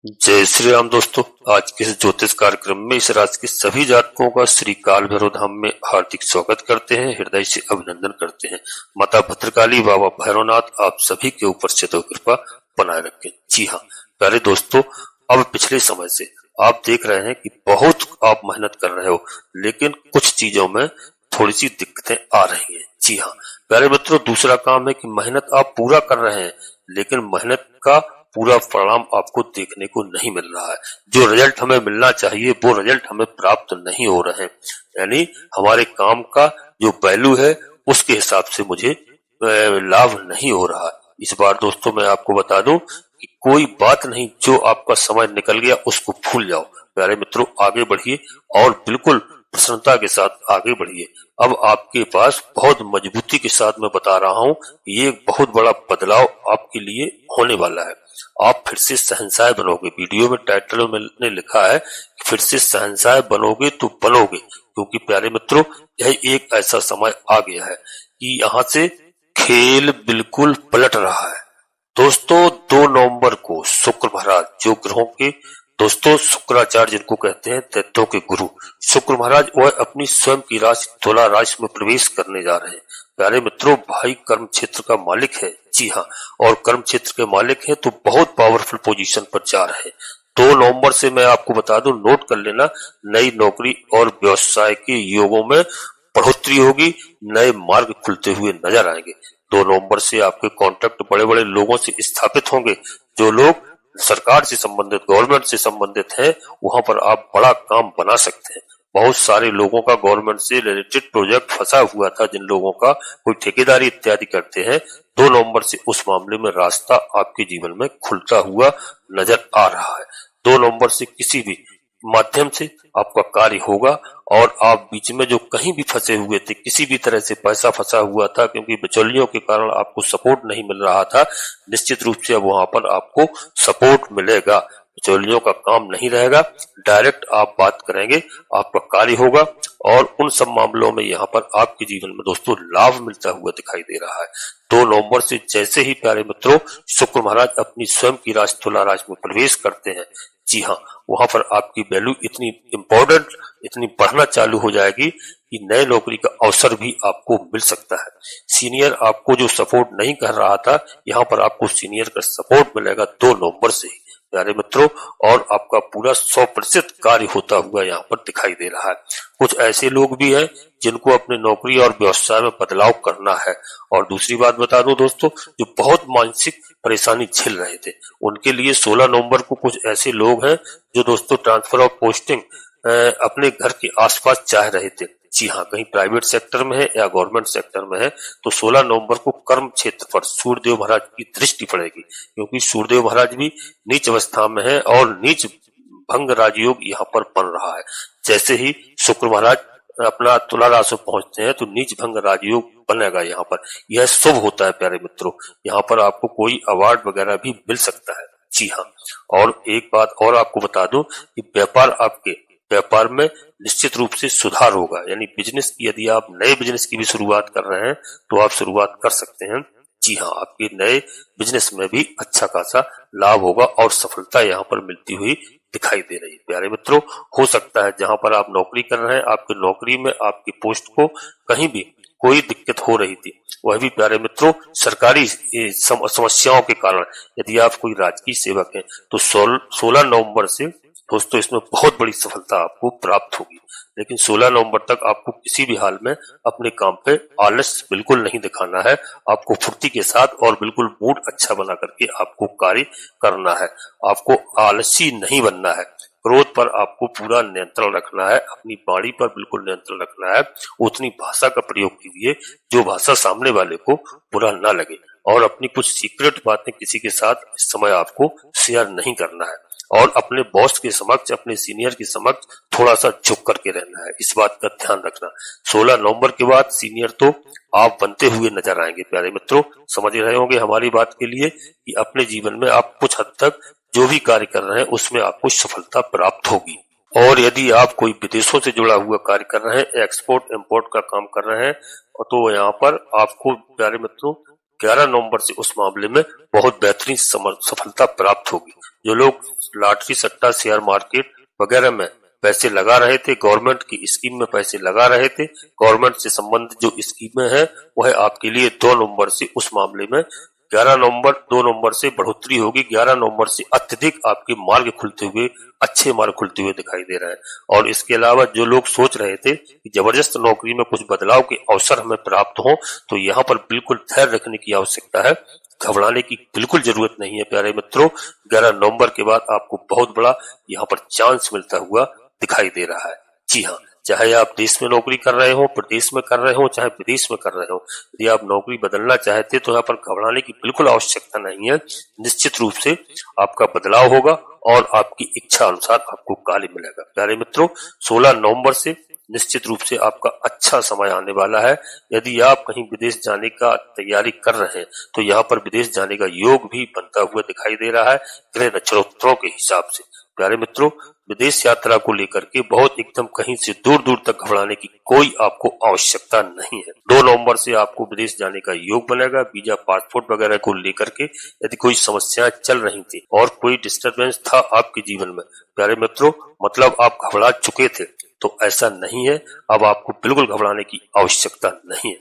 जय श्री राम दोस्तों। आज के इस ज्योतिष कार्यक्रम में इस राशि के सभी जातकों का श्री काल भैरव धाम में हार्दिक स्वागत करते हैं, हृदय से अभिनंदन करते हैं। माता भद्रकाली, बाबा भैरवनाथ आप सभी के ऊपर से तो कृपा बनाए रखें। जी हाँ प्यारे दोस्तों, अब पिछले समय से आप देख रहे हैं कि बहुत आप मेहनत कर रहे हो, लेकिन कुछ चीजों में थोड़ी सी दिक्कतें आ रही हैं। जी हाँ प्यारे मित्रों, दूसरा काम है कि मेहनत आप पूरा कर रहे हैं, लेकिन मेहनत का पूरा परिणाम आपको देखने को नहीं मिल रहा है। जो रिजल्ट हमें मिलना चाहिए वो रिजल्ट हमें प्राप्त नहीं हो रहे हैं। यानी हमारे काम का जो वैल्यू है उसके हिसाब से मुझे लाभ नहीं हो रहा। इस बार दोस्तों मैं आपको बता दूं कि कोई बात नहीं, जो आपका समय निकल गया उसको भूल जाओ। प्यारे मित्रों आगे बढ़िए और बिल्कुल प्रसन्नता के साथ आगे बढ़िए। अब आपके पास बहुत मजबूती के साथ मैं बता रहा हूं, ये बहुत बड़ा बदलाव आपके लिए होने वाला है। आप फिर से शहंशाह बनोगे। वीडियो में टाइटल में मैंने लिखा है कि फिर से शहंशाह बनोगे तो बनोगे, क्योंकि प्यारे मित्रों यह एक ऐसा समय आ गया है कि यहाँ से खेल बिल्कुल पलट रहा है। दोस्तों 2 नवंबर को शुक्र महाराज, जो ग्रहों के दोस्तों शुक्राचार्य जिनको कहते हैं, दैत्यों के गुरु शुक्र महाराज, वह अपनी स्वयं की राशि तुला राशि में प्रवेश करने जा रहे हैं। प्यारे मित्रों भाई कर्म क्षेत्र का मालिक है। जी हाँ, और कर्म क्षेत्र के मालिक है तो बहुत पावरफुल पोजीशन पर जा रहे हैं। 2 नवंबर से मैं आपको बता दूं, नोट कर लेना, नई नौकरी और व्यवसाय के योगों में बढ़ोतरी होगी, नए मार्ग खुलते हुए नजर आएंगे। 2 नवंबर से आपके कॉन्ट्रैक्ट बड़े बड़े लोगों से स्थापित होंगे। जो लोग सरकार से संबंधित, गवर्नमेंट से संबंधित है, वहां पर आप बड़ा काम बना सकते हैं। बहुत सारे लोगों का गवर्नमेंट से रिलेटेड प्रोजेक्ट फंसा हुआ था, जिन लोगों का कोई ठेकेदारी इत्यादि करते हैं, 2 नवंबर से उस मामले में रास्ता आपके जीवन में खुलता हुआ नजर आ रहा है। 2 नवंबर से किसी भी माध्यम से आपका कार्य होगा और आप बीच में जो कहीं भी फंसे हुए थे, किसी भी तरह से पैसा फंसा हुआ था क्योंकि बिचौलियों के कारण आपको सपोर्ट नहीं मिल रहा था, निश्चित रूप से अब वहां पर आपको सपोर्ट मिलेगा। बिचौलियों का काम नहीं रहेगा, डायरेक्ट आप बात करेंगे, आपका कार्य होगा और उन सब मामलों में यहाँ पर आपके जीवन में दोस्तों लाभ मिलता हुआ दिखाई दे रहा है। 2 नवंबर से जैसे ही प्यारे मित्रों शुक्र महाराज अपनी स्वयं की राशि तुला राशि में प्रवेश करते हैं, जी हाँ, वहां पर आपकी वैल्यू इतनी इंपॉर्टेंट, इतनी बढ़ना चालू हो जाएगी कि नए नौकरी का अवसर भी आपको मिल सकता है। सीनियर आपको जो सपोर्ट नहीं कर रहा था, यहाँ पर आपको सीनियर का सपोर्ट मिलेगा 2 नवंबर से ही प्यारे मित्रों, और आपका पूरा 100% कार्य होता हुआ यहाँ पर दिखाई दे रहा है। कुछ ऐसे लोग भी हैं जिनको अपने नौकरी और व्यवसाय में बदलाव करना है। और दूसरी बात बता दूं दोस्तों, जो बहुत मानसिक परेशानी झेल रहे थे, उनके लिए 16 नवंबर को कुछ ऐसे लोग हैं जो दोस्तों ट्रांसफर ऑफ पोस्टिंग अपने घर के आसपास चाह रहे थे। जी हाँ, कहीं प्राइवेट सेक्टर में है या गवर्नमेंट सेक्टर में है, तो 16 नवंबर को कर्म क्षेत्र पर सूर्यदेव महाराज की दृष्टि पड़ेगी, क्योंकि सूर्यदेव महाराज भी नीच अवस्था में है और नीच भंग राजयोग यहाँ पर बन रहा है। जैसे ही शुक्र महाराज अपना तुला राशि में पहुंचते हैं तो नीच भंग राजयोग बनेगा यहाँ पर। यह शुभ होता है प्यारे मित्रों, यहाँ पर आपको कोई अवार्ड वगैरह भी मिल सकता है। जी हाँ, और एक बात और आपको बता दूं कि व्यापार में निश्चित रूप से सुधार होगा। यानी बिजनेस की, यदि आप नए बिजनेस की भी शुरुआत कर रहे हैं तो आप शुरुआत कर सकते हैं। जी हाँ, आपके नए बिजनेस में भी अच्छा खासा लाभ होगा और सफलता यहाँ पर मिलती हुई दिखाई दे रही है। प्यारे मित्रों, हो सकता है जहां पर आप नौकरी कर रहे हैं, आपकी नौकरी में आपकी पोस्ट को कहीं भी कोई दिक्कत हो रही थी, वह भी प्यारे मित्रों सरकारी समस्याओं के कारण, यदि आप कोई राजकीय सेवक हैं तो 16 नवंबर से दोस्तों इसमें बहुत बड़ी सफलता आपको प्राप्त होगी। लेकिन 16 नवंबर तक आपको किसी भी हाल में अपने काम पे आलस बिल्कुल नहीं दिखाना है। आपको फुर्ती के साथ और बिल्कुल मूड अच्छा बना करके आपको कार्य करना है। आपको आलसी नहीं बनना है। क्रोध पर आपको पूरा नियंत्रण रखना है, अपनी वाणी पर बिल्कुल नियंत्रण रखना है। उतनी भाषा का प्रयोग कीजिए जो भाषा सामने वाले को बुरा ना लगे, और अपनी कुछ सीक्रेट बातें किसी के साथ इस समय आपको शेयर नहीं करना है। और अपने बॉस के समक्ष, अपने सीनियर के समक्ष थोड़ा सा झुक करके रहना है, इस बात का ध्यान रखना। 16 नवंबर के बाद सीनियर तो आप बनते हुए नजर आएंगे। प्यारे मित्रों समझ रहे होंगे हमारी बात के लिए कि अपने जीवन में आप कुछ हद तक जो भी कार्य कर रहे हैं उसमें आपको सफलता प्राप्त होगी। और यदि आप कोई विदेशों से जुड़ा हुआ कार्य कर रहे हैं, एक्सपोर्ट इम्पोर्ट का काम कर रहे हैं, तो यहाँ पर आपको प्यारे मित्रों 11 नवंबर से उस मामले में बहुत बेहतरीन सफलता प्राप्त होगी। जो लोग लॉटरी, सट्टा, शेयर मार्केट वगैरह में पैसे लगा रहे थे, गवर्नमेंट की स्कीम में पैसे लगा रहे थे, गवर्नमेंट से संबंधित जो स्कीमें हैं वह आपके लिए 2 नवंबर से उस मामले में 11 नवंबर 2 नवंबर से बढ़ोतरी होगी। 11 नवंबर से अत्यधिक आपके मार्ग खुलते हुए, अच्छे मार्ग खुलते हुए दिखाई दे रहा है। और इसके अलावा जो लोग सोच रहे थे कि जबरदस्त नौकरी में कुछ बदलाव के अवसर हमें प्राप्त हो, तो यहाँ पर बिल्कुल धैर्य रखने की आवश्यकता है, घबराने की बिल्कुल जरूरत नहीं है प्यारे मित्रों। 11 नवंबर के बाद आपको बहुत बड़ा यहाँ पर चांस मिलता हुआ दिखाई दे रहा है। जी हाँ, चाहे आप देश में नौकरी कर रहे हो, प्रदेश में कर रहे हो, चाहे विदेश में कर रहे हो, यदि आप नौकरी बदलना चाहते तो यहाँ पर घबराने की बिल्कुल आवश्यकता नहीं है। निश्चित रूप से आपका बदलाव होगा और आपकी इच्छा अनुसार आपको कार्य मिलेगा। प्यारे मित्रों, 16 नवंबर से निश्चित रूप से आपका अच्छा समय आने वाला है। यदि आप कहीं विदेश जाने का तैयारी कर रहे हैं तो यहाँ पर विदेश जाने का योग भी बनता हुआ दिखाई दे रहा है ग्रह नक्षत्रों के हिसाब से। प्यारे मित्रों, विदेश यात्रा को लेकर के बहुत एकदम कहीं से दूर दूर तक घबराने की कोई आपको आवश्यकता नहीं है। 2 नवंबर से आपको विदेश जाने का योग बनेगा। वीजा, पासपोर्ट वगैरह को लेकर के यदि कोई समस्याएं चल रही थी और कोई डिस्टरबेंस था आपके जीवन में, प्यारे मित्रों, मतलब आप घबरा चुके थे, तो ऐसा नहीं है। अब आपको बिल्कुल घबराने की आवश्यकता नहीं है।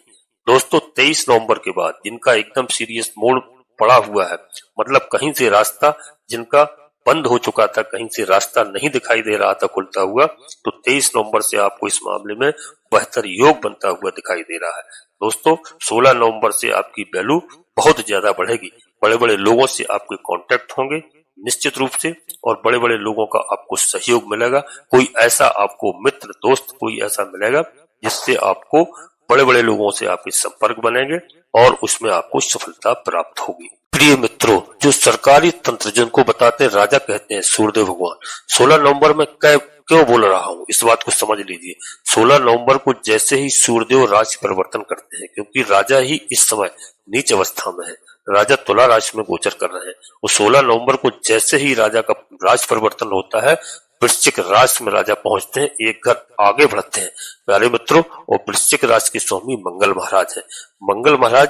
दोस्तों, 23 नवंबर के बाद जिनका एकदम सीरियस मोड पड़ा हुआ है, मतलब कहीं से रास्ता जिनका बंद हो चुका था, कहीं से रास्ता नहीं दिखाई दे रहा था खुलता हुआ, तो 23 नवंबर से आपको इस मामले में बेहतर योग बनता हुआ दिखाई दे रहा है। दोस्तों, 16 नवंबर से आपकी वैल्यू बहुत ज्यादा बढ़ेगी। बड़े बड़े लोगों से आपके कांटेक्ट होंगे निश्चित रूप से, और बड़े बड़े लोगों का आपको सहयोग मिलेगा। कोई ऐसा आपको मित्र, दोस्त कोई ऐसा मिलेगा जिससे आपको बड़े बड़े लोगों से आपके संपर्क बनेंगे और उसमें आपको सफलता प्राप्त होगी। प्रिय मित्रों, जो सरकारी तंत्र जिनको बताते हैं राजा कहते हैं सूर्यदेव भगवान, 16 नवंबर में क्यों बोल रहा हूँ इस बात को समझ लीजिए। 16 नवंबर को जैसे ही सूर्यदेव राशि परिवर्तन करते हैं, क्योंकि राजा ही इस समय नीच अवस्था में है, राजा तुला राशि में गोचर कर रहे हैं, वो 16 नवंबर को जैसे ही राजा का राशि परिवर्तन होता है, वृश्चिक राशि में राजा पहुंचते हैं, एक घर आगे बढ़ते हैं प्यारे मित्रों। और वृश्चिक राशि के स्वामी मंगल महाराज है। मंगल महाराज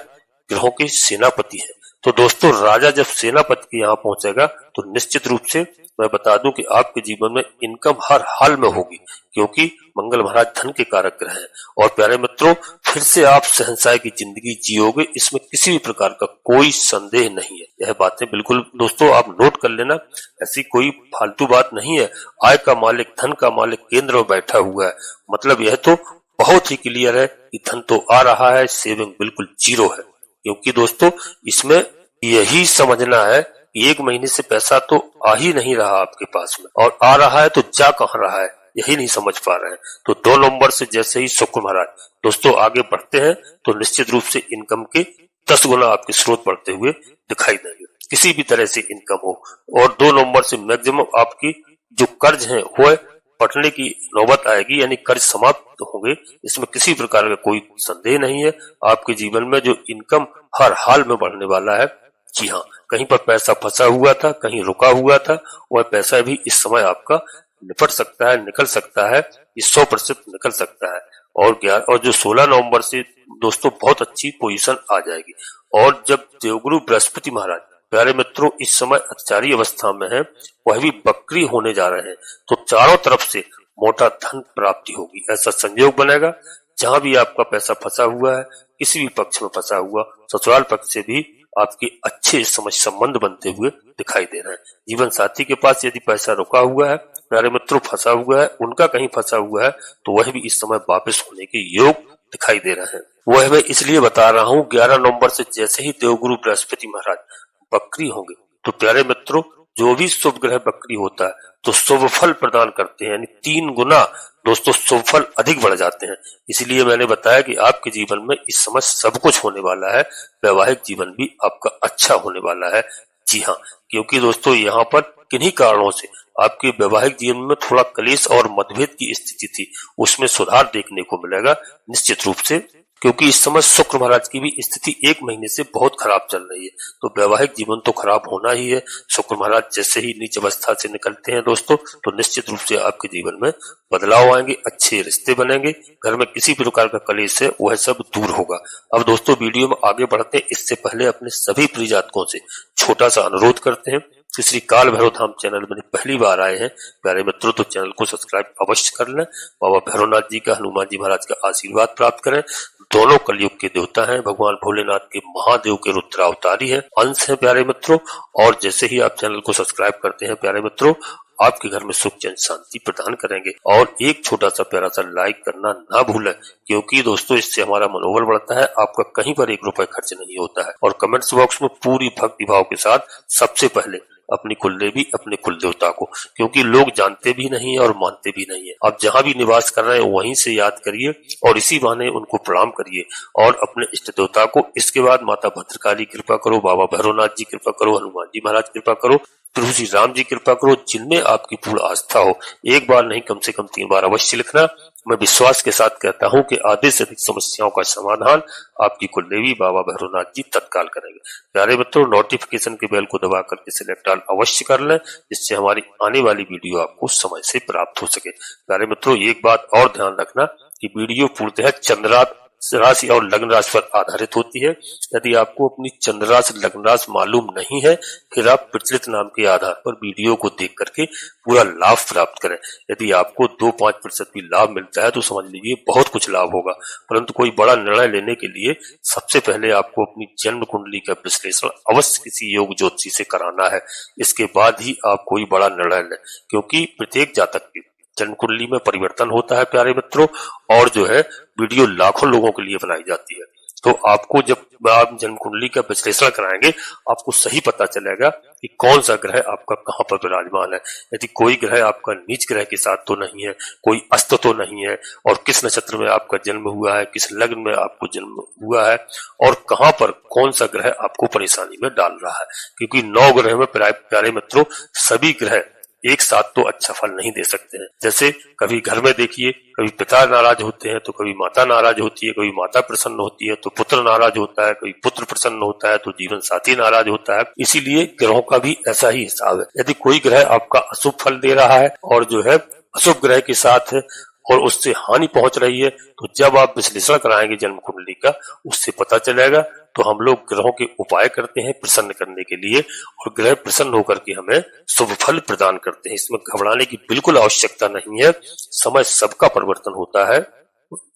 ग्रहों के सेनापति है। तो दोस्तों, राजा जब सेनापति के यहाँ पहुंचेगा तो निश्चित रूप से मैं बता दूं कि आपके जीवन में इनकम हर हाल में होगी, क्योंकि मंगल महाराज धन के कारक ग्रह हैं। और प्यारे मित्रों, फिर से आप शहंशाह की जिंदगी जियोगे, इसमें किसी भी प्रकार का कोई संदेह नहीं है। यह बातें बिल्कुल दोस्तों आप नोट कर लेना, ऐसी कोई फालतू बात नहीं है। आय का मालिक, धन का मालिक केंद्र में बैठा हुआ है, मतलब यह तो बहुत ही क्लियर है कि धन तो आ रहा है, सेविंग बिल्कुल जीरो है। क्योंकि दोस्तों, इसमें यही समझना है कि 1 महीने से पैसा तो आ ही नहीं रहा आपके पास में, और आ रहा है तो जा कहाँ रहा है, यही नहीं समझ पा रहे हैं। तो 2 नवंबर से जैसे ही शुक्र महाराज दोस्तों आगे बढ़ते हैं तो निश्चित रूप से इनकम के 10 गुना आपके स्रोत बढ़ते हुए दिखाई देंगे, किसी भी तरह से इनकम हो। और 2 नवंबर से मैक्सिमम आपकी जो कर्ज है वह पटने की नौबत आएगी, यानी कर्ज समाप्त होंगे, इसमें किसी प्रकार का कोई संदेह नहीं है। आपके जीवन में जो इनकम हर हाल में बढ़ने वाला है। जी हाँ, कहीं पर पैसा फंसा हुआ था, कहीं रुका हुआ था, वह पैसा भी इस समय आपका निपट सकता है, निकल सकता है, ये 100% निकल सकता है। और जो 16 नवंबर से दोस्तों बहुत अच्छी पोजीशन आ जाएगी। और जब देवगुरु बृहस्पति महाराज प्यारे मित्रों इस समय अतिचारी अवस्था में है, वह भी बकरी होने जा रहे हैं, तो चारों तरफ से मोटा धन प्राप्ति होगी। ऐसा संयोग बनेगा जहां भी आपका पैसा फंसा हुआ है, किसी भी पक्ष में फंसा हुआ, ससुराल पक्ष से भी आपके अच्छे संबंध बनते हुए दिखाई दे रहे हैं। जीवन साथी के पास यदि पैसा रुका हुआ है, प्यारे मित्रों फंसा हुआ है, उनका कहीं फंसा हुआ है, तो वह भी इस समय वापस होने के योग दिखाई दे रहे हैं। वह मैं इसलिए बता रहा हूँ, 11 नवंबर से जैसे ही देवगुरु बृहस्पति महाराज बकरी होंगे, तो प्यारे मित्रों जो भी शुभ ग्रह बकरी होता है तो शुभ फल प्रदान करते हैं, यानी 3 गुना दोस्तों शुभ फल अधिक बढ़ जाते हैं। इसलिए मैंने बताया कि आपके जीवन में इस समय सब कुछ होने वाला है, वैवाहिक जीवन भी आपका अच्छा होने वाला है। जी हाँ, क्योंकि दोस्तों यहाँ पर किन्हीं कारणों से आपके वैवाहिक जीवन में थोड़ा क्लेश और मतभेद की स्थिति थी, उसमें सुधार देखने को मिलेगा निश्चित रूप से, क्योंकि इस समय शुक्र महाराज की भी स्थिति 1 महीने से बहुत खराब चल रही है, तो वैवाहिक जीवन तो खराब होना ही है। शुक्र महाराज जैसे ही नीच अवस्था से निकलते हैं दोस्तों, तो निश्चित रूप से आपके जीवन में बदलाव आएंगे, अच्छे रिश्ते बनेंगे, घर में किसी प्रकार का कलेश है वह सब दूर होगा। अब दोस्तों वीडियो में आगे बढ़ते हैं, इससे पहले अपने सभी प्रिय जातकों से छोटा सा अनुरोध करते हैं कि श्री काल भैरव धाम चैनल में पहली बार आए हैं प्यारे मित्रों तो चैनल को सब्सक्राइब अवश्य कर लें। बाबा भैरवनाथ जी का, हनुमान जी महाराज का आशीर्वाद प्राप्त करें। दोनों कलयुग के देवता हैं, भगवान भोलेनाथ के महादेव के रुद्रावतारी है, अंश है प्यारे मित्रों। और जैसे ही आप चैनल को सब्सक्राइब करते हैं प्यारे मित्रों, आपके घर में सुख चैन शांति प्रदान करेंगे। और एक छोटा सा प्यारा सा लाइक करना ना भूलें, क्योंकि दोस्तों इससे हमारा मनोबल बढ़ता है, आपका कहीं पर 1 रुपए खर्च नहीं होता है। और कमेंट्स बॉक्स में पूरी भक्ति भाव के साथ सबसे पहले अपनी कुलदेवी, अपने कुल देवता को, क्योंकि लोग जानते भी नहीं है और मानते भी नहीं है। आप जहां भी निवास कर रहे हैं वहीं से याद करिए और इसी बहाने उनको प्रणाम करिए और अपने इष्ट देवता को। इसके बाद माता भद्रकाली कृपा करो, बाबा भैरवनाथ जी कृपा करो, हनुमान जी महाराज कृपा करो, प्रभु श्री राम जी कृपा करो, जिनमें आपकी पूर्ण आस्था हो। एक बार नहीं, कम से कम 3 बार अवश्य लिखना। मैं विश्वास के साथ कहता हूं कि आधे से अधिक समस्याओं का समाधान आपकी कुलदेवी बाबा भैरवनाथ जी तत्काल करेंगे। प्यारे मित्रों, नोटिफिकेशन के बेल को दबा करके सिलेक्ट ऑल अवश्य कर लें, जिससे हमारी आने वाली वीडियो आपको समय से प्राप्त हो सके। प्यारे मित्रों, एक बात और ध्यान रखना कि वीडियो पूर्णतः चंद्र राशि और लग्न राशि पर आधारित होती है। यदि आपको अपनी चंद्र राशि लग्न राशि मालूम नहीं है, फिर आप प्रचलित नाम के आधार पर वीडियो को देख करके पूरा लाभ प्राप्त करें। यदि आपको 2-5% भी लाभ मिलता है तो समझ लीजिए बहुत कुछ लाभ होगा। परंतु कोई बड़ा निर्णय लेने के लिए सबसे पहले आपको अपनी जन्म कुंडली का विश्लेषण अवश्य किसी योग ज्योतिषी से कराना है। इसके बाद ही आप कोई बड़ा निर्णय लें, क्योंकि प्रत्येक जातक की जन्म कुंडली में परिवर्तन होता है प्यारे मित्रों। और जो है वीडियो लाखों लोगों के लिए बनाई जाती है, तो आपको जब आप जन्म कुंडली का विश्लेषण कराएंगे आपको सही पता चलेगा कि कौन सा ग्रह आपका कहां पर विराजमान है। यदि कोई ग्रह आपका नीच ग्रह के साथ तो नहीं है, कोई अस्त तो नहीं है, और किस नक्षत्र में आपका जन्म हुआ है, किस लग्न में आपको जन्म हुआ है, और कहां पर कौन सा ग्रह आपको परेशानी में डाल रहा है। क्योंकि 9 ग्रह में प्यारे मित्रों सभी ग्रह एक साथ तो अच्छा फल नहीं दे सकते हैं। जैसे कभी घर में देखिए, कभी पिता नाराज होते हैं तो कभी माता नाराज होती है, कभी माता प्रसन्न होती है तो पुत्र नाराज होता है, कभी पुत्र प्रसन्न होता है तो जीवन साथी नाराज होता है। इसीलिए ग्रहों का भी ऐसा ही हिसाब है। यदि कोई ग्रह आपका अशुभ फल दे रहा है और जो है अशुभ ग्रह के साथ है और उससे हानि पहुंच रही है, तो जब आप विश्लेषण कराएंगे जन्म कुंडली का, उससे पता चलेगा। तो हम लोग ग्रहों के उपाय करते हैं प्रसन्न करने के लिए, और ग्रह प्रसन्न होकर के हमें शुभ फल प्रदान करते हैं। इसमें घबराने की बिल्कुल आवश्यकता नहीं है, समय सबका परिवर्तन होता है।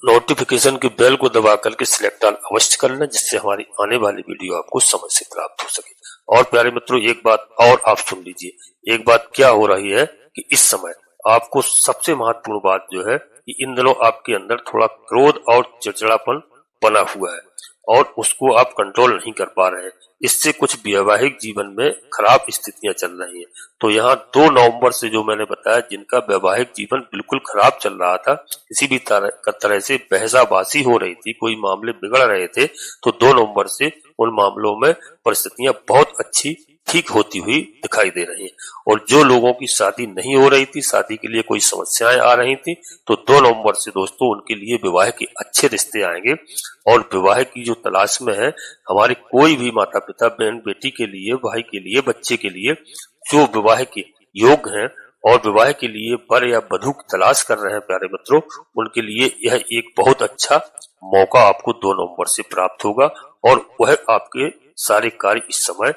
नोटिफिकेशन के बेल को दबा करके सिलेक्ट ऑल अवश्य कर लें, जिससे हमारी आने वाली वीडियो आपको समय से प्राप्त हो सके। और प्यारे मित्रों, एक बात और आप सुन लीजिए। एक बात क्या हो रही है कि इस समय आपको सबसे महत्वपूर्ण बात जो है कि इन दिनों आपके अंदर थोड़ा क्रोध और चिड़चिड़ापन बना हुआ है और उसको आप कंट्रोल नहीं कर पा रहे हैं। इससे कुछ वैवाहिक जीवन में खराब स्थितियां चल रही हैं। तो यहाँ 2 नवंबर से जो मैंने बताया, जिनका वैवाहिक जीवन बिल्कुल खराब चल रहा था, किसी भी तरह से बहसाबाजी हो रही थी, कोई मामले बिगड़ रहे थे, तो 2 नवंबर से उन मामलों में परिस्थितियां बहुत अच्छी ठीक होती हुई दिखाई दे रही हैं। और जो लोगों की शादी नहीं हो रही थी, शादी के लिए कोई समस्याएं आ रही थी, तो 2 नवंबर से दोस्तों उनके लिए विवाह के अच्छे रिश्ते आएंगे। और विवाह की जो तलाश में है हमारे कोई भी माता पिता, बहन बेटी के लिए, भाई के लिए, बच्चे के लिए जो विवाह के योग्य हैं और विवाह के लिए वर या वधू की तलाश कर रहे हैं प्यारे मित्रों, उनके लिए यह एक बहुत अच्छा मौका आपको 2 नवंबर से प्राप्त होगा और वह आपके सारे कार्य इस समय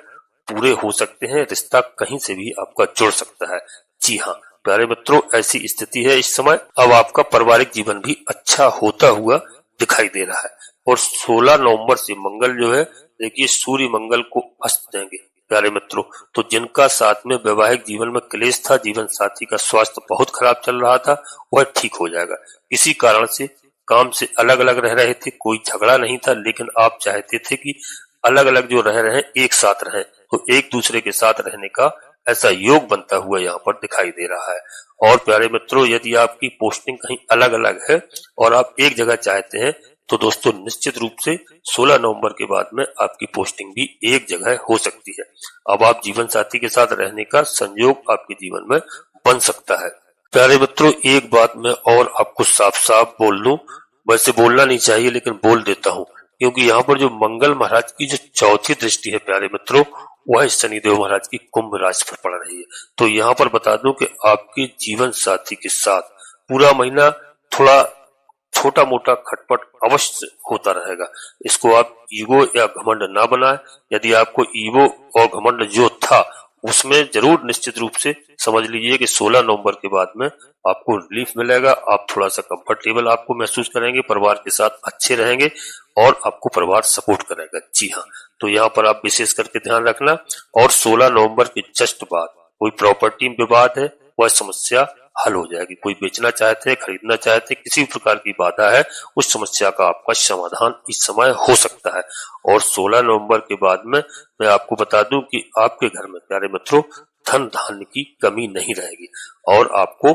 पूरे हो सकते हैं। रिश्ता कहीं से भी आपका जुड़ सकता है। जी हाँ प्यारे मित्रों, ऐसी स्थिति है इस समय। अब आपका पारिवारिक जीवन भी अच्छा होता हुआ दिखाई दे रहा है। और 16 नवंबर से मंगल जो है, देखिए सूर्य मंगल को अस्त देंगे प्यारे मित्रों। तो जिनका साथ में वैवाहिक जीवन में क्लेश था, जीवन साथी का स्वास्थ्य बहुत खराब चल रहा था, वह ठीक हो जाएगा। किसी कारण से काम से अलग अलग रह रहे थे, कोई झगड़ा नहीं था, लेकिन आप चाहते थे कि अलग अलग जो रह रहे हैं एक साथ रहें, तो एक दूसरे के साथ रहने का ऐसा योग बनता हुआ यहाँ पर दिखाई दे रहा है। और प्यारे मित्रों, यदि आपकी पोस्टिंग कहीं अलग अलग है और आप एक जगह चाहते हैं, तो दोस्तों निश्चित रूप से 16 नवंबर के बाद में आपकी पोस्टिंग भी एक जगह हो सकती है। अब आप जीवन साथी के साथ रहने का संयोग आपके जीवन में बन सकता है। प्यारे मित्रों, एक बात मैं और आपको साफ साफ बोल दूं, वैसे बोलना नहीं चाहिए लेकिन बोल देता हूं, क्योंकि यहाँ पर जो मंगल महाराज की जो चौथी दृष्टि है प्यारे मित्रों, वह शनिदेव महाराज की कुंभ राशि पर पड़ रही है। तो यहाँ पर बता दूं कि आपके जीवन साथी के साथ पूरा महीना थोड़ा छोटा मोटा खटपट अवश्य होता रहेगा। इसको आप ईगो या घमंड ना बनाएं। यदि आपको ईगो और घमंड जो था उसमें जरूर निश्चित रूप से समझ लीजिए कि 16 नवंबर के बाद में आपको रिलीफ मिलेगा। आप थोड़ा सा कंफर्टेबल आपको महसूस करेंगे, परिवार के साथ अच्छे रहेंगे और आपको परिवार सपोर्ट करेगा। जी हाँ, तो यहाँ पर आप विशेष करके ध्यान रखना। और 16 नवंबर के जस्ट बाद कोई प्रॉपर्टी विवाद है, वह समस्या हल हो जाएगी। कोई बेचना चाहते हैं, खरीदना चाहते हैं, किसी भी प्रकार की बाधा है, उस समस्या का आपका समाधान इस समय हो सकता है। और 16 नवंबर के बाद में मैं आपको बता दूं कि आपके घर में प्यारे मित्रों धन धान्य की कमी नहीं रहेगी और आपको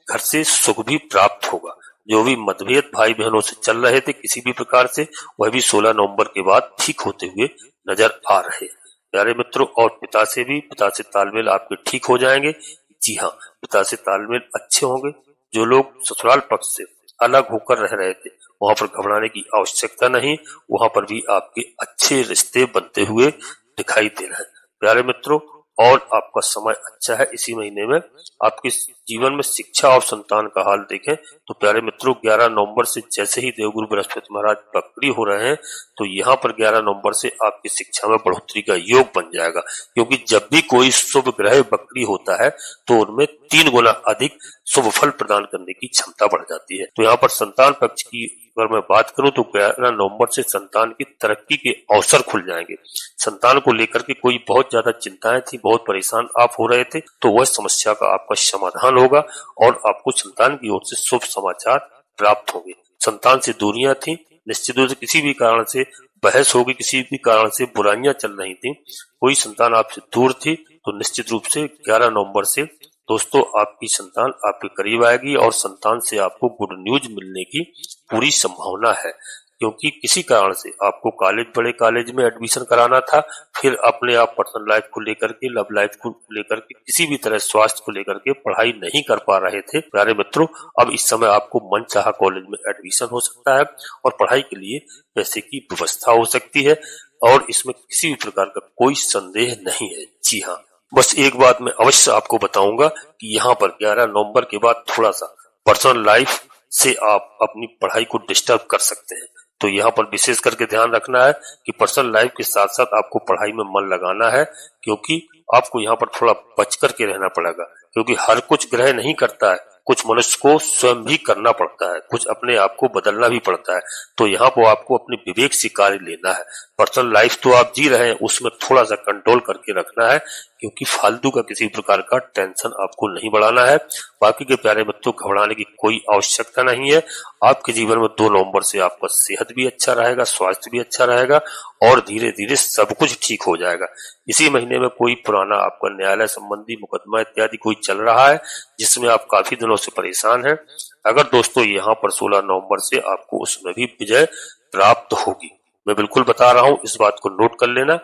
घर से सुख भी प्राप्त होगा। जो भी मतभेद भाई बहनों से चल रहे थे किसी भी प्रकार से, वह भी 16 नवंबर के बाद ठीक होते हुए नजर आ रहे हैं प्यारे मित्रों। और पिता से तालमेल आपके ठीक हो जाएंगे। जी हाँ, पिता से तालमेल अच्छे होंगे। जो लोग ससुराल पक्ष से अलग होकर रह रहे थे, वहां पर घबराने की आवश्यकता नहीं, वहां पर भी आपके अच्छे रिश्ते बनते हुए दिखाई दे रहे हैं प्यारे मित्रों। और आपका समय अच्छा है इसी महीने में। आपके जीवन में शिक्षा और संतान का हाल देखें तो प्यारे मित्रों 11 नवंबर से जैसे ही देवगुरु बृहस्पति महाराज वक्री हो रहे हैं, तो यहाँ पर 11 नवंबर से आपकी शिक्षा में बढ़ोतरी का योग बन जाएगा। क्योंकि जब भी कोई शुभ ग्रह वक्री होता है तो उनमें 3 गुना अधिक शुभ फल प्रदान करने की क्षमता बढ़ जाती है। तो यहाँ पर संतान पक्ष की अगर मैं बात करूं तो 11 नवंबर से संतान की तरक्की के अवसर खुल जाएंगे। संतान को लेकर के कोई बहुत ज्यादा चिंताएं थी, बहुत परेशान आप हो रहे थे, तो वह समस्या का आपका समाधान होगा और आपको संतान की ओर से शुभ समाचार प्राप्त होंगे। संतान से दूरियां थी, निश्चित रूप से किसी भी कारण से बहस होगी, किसी भी कारण से बुराइयां चल रही थी, कोई संतान आपसे दूर थी, तो निश्चित रूप से 11 नवंबर से दोस्तों आपकी संतान आपके करीब आएगी और संतान से आपको गुड न्यूज मिलने की पूरी संभावना है। क्योंकि किसी कारण से आपको बड़े कॉलेज में एडमिशन कराना था, फिर अपने आप पर्सनल लाइफ को लेकर के, लव लाइफ को लेकर के, किसी भी तरह स्वास्थ्य को लेकर के पढ़ाई नहीं कर पा रहे थे प्यारे मित्रों, अब इस समय आपको मनचाहा कॉलेज में एडमिशन हो सकता है और पढ़ाई के लिए पैसे की व्यवस्था हो सकती है और इसमें किसी भी प्रकार का कोई संदेह नहीं है। जी हाँ, बस एक बात मैं अवश्य आपको बताऊंगा कि यहाँ पर 11 नवंबर के बाद थोड़ा सा पर्सनल लाइफ से आप अपनी पढ़ाई को डिस्टर्ब कर सकते हैं। तो यहाँ पर विशेष करके ध्यान रखना है कि पर्सनल लाइफ के साथ साथ आपको पढ़ाई में मन लगाना है, क्योंकि आपको यहाँ पर थोड़ा बच करके रहना पड़ेगा। क्योंकि हर कुछ ग्रह नहीं करता है, कुछ मनुष्य को स्वयं भी करना पड़ता है, कुछ अपने आप को बदलना भी पड़ता है। तो यहाँ पर आपको अपने विवेक से कार्य लेना है। पर्सनल लाइफ तो आप जी रहे हैं, उसमें थोड़ा सा कंट्रोल करके रखना है, क्योंकि फालतू का किसी प्रकार का टेंशन आपको नहीं बढ़ाना है। बाकी के प्यारे बच्चों घबराने की कोई आवश्यकता नहीं है। आपके जीवन में 2 नवंबर से आपका सेहत भी अच्छा रहेगा, स्वास्थ्य भी अच्छा रहेगा और धीरे धीरे सब कुछ ठीक हो जाएगा। इसी महीने में कोई पुराना आपका न्यायालय संबंधी मुकदमा इत्यादि कोई चल रहा है जिसमें आप काफी दिनों से परेशान हैं, अगर दोस्तों यहाँ पर 16 नवंबर से आपको उसमें भी विजय प्राप्त होगी। मैं बिल्कुल बता रहा हूँ, इस बात को नोट कर लेना,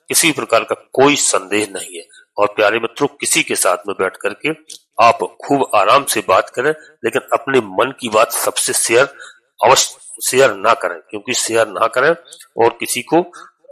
किसी प्रकार का कोई संदेह नहीं है। और प्यारे मित्रों किसी के साथ में बैठ करके आप खूब आराम से बात करें, लेकिन अपने मन की बात सबसे अवश्य शेयर ना करें, क्योंकि शेयर ना करें और किसी को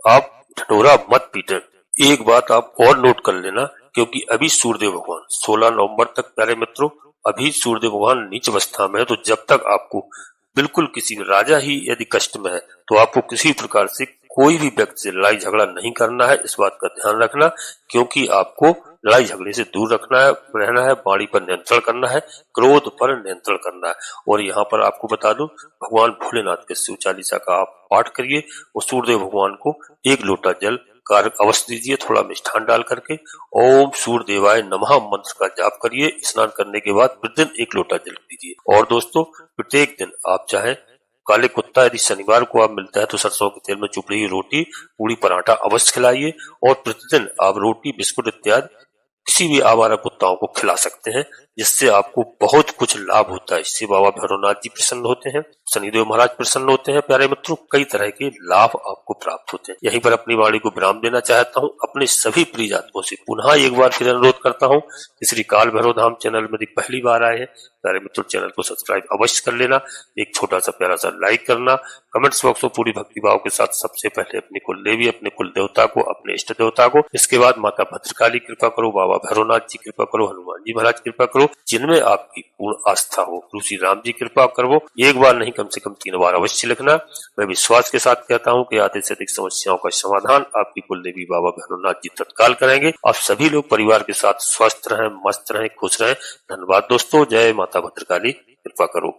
आप ढिंढोरा मत पीटें। एक बात आप और नोट कर लेना, क्योंकि अभी सूर्यदेव भगवान 16 नवंबर तक प्यारे मित्रों अभी सूर्यदेव भगवान नीच अवस्था में है, तो जब तक आपको बिल्कुल किसी राजा ही यदि कष्ट में है तो आपको किसी प्रकार से कोई भी व्यक्ति से लड़ाई झगड़ा नहीं करना है। इस बात का ध्यान रखना, क्योंकि आपको लड़ाई झगड़े से दूर रहना है, वाणी पर नियंत्रण करना है, क्रोध पर नियंत्रण करना है। और यहाँ पर आपको बता दूं, भगवान भोलेनाथ के शिव चालीसा का आप पाठ करिए और सूर्यदेव भगवान को 1 लोटा जल अवश्य दीजिए, थोड़ा मिष्ठान डाल करके ओम सूर्यदेवाय नमः मंत्र का जाप करिए। स्नान करने के बाद प्रतिदिन 1 लोटा जल दीजिए। और दोस्तों प्रत्येक दिन आप चाहे काले कुत्ता यदि शनिवार को आप मिलता है तो सरसों के तेल में चुपड़ी हुई रोटी, पूरी पराठा अवश्य खिलाइए और प्रतिदिन आप रोटी, बिस्कुट इत्यादि किसी भी आवारा कुत्ताओं को खिला सकते हैं, जिससे आपको बहुत कुछ लाभ होता है। इससे बाबा भैरवनाथ जी प्रसन्न होते हैं, शनिदेव महाराज प्रसन्न होते हैं प्यारे मित्रों, कई तरह के लाभ आपको प्राप्त होते हैं। यहीं पर अपनी वाणी को विराम देना चाहता हूँ। अपने सभी प्रिय आत्माओं से पुनः एक बार फिर अनुरोध करता हूँ, श्री काल भैरव धाम चैनल में पहली बार आए हैं प्यारे मित्रों, चैनल को सब्सक्राइब अवश्य कर लेना, एक छोटा सा प्यारा सा लाइक करना, कमेंट्स बॉक्स में पूरी भक्ति भाव के साथ सबसे पहले अपनी कुल देवी, अपने कुल देवता को, अपने इष्ट देवता को, इसके बाद माता भद्रकाली कृपा करो, बाबा भैरवनाथ जी कृपा करो, हनुमान जी महाराज कृपा करो, करो जिनमें आपकी पूर्ण आस्था हो। गुरु श्री राम जी कृपा करो। एक बार नहीं कम से कम 3 बार अवश्य लिखना। मैं विश्वास के साथ कहता हूँ कि आधे से अधिक समस्याओं का समाधान आपकी कुल देवी बाबा भैरवनाथ जी तत्काल करेंगे। आप सभी लोग परिवार के साथ स्वस्थ रहें, मस्त रहें, खुश रहें। धन्यवाद दोस्तों। जय माता भद्रकाली, कृपा करो।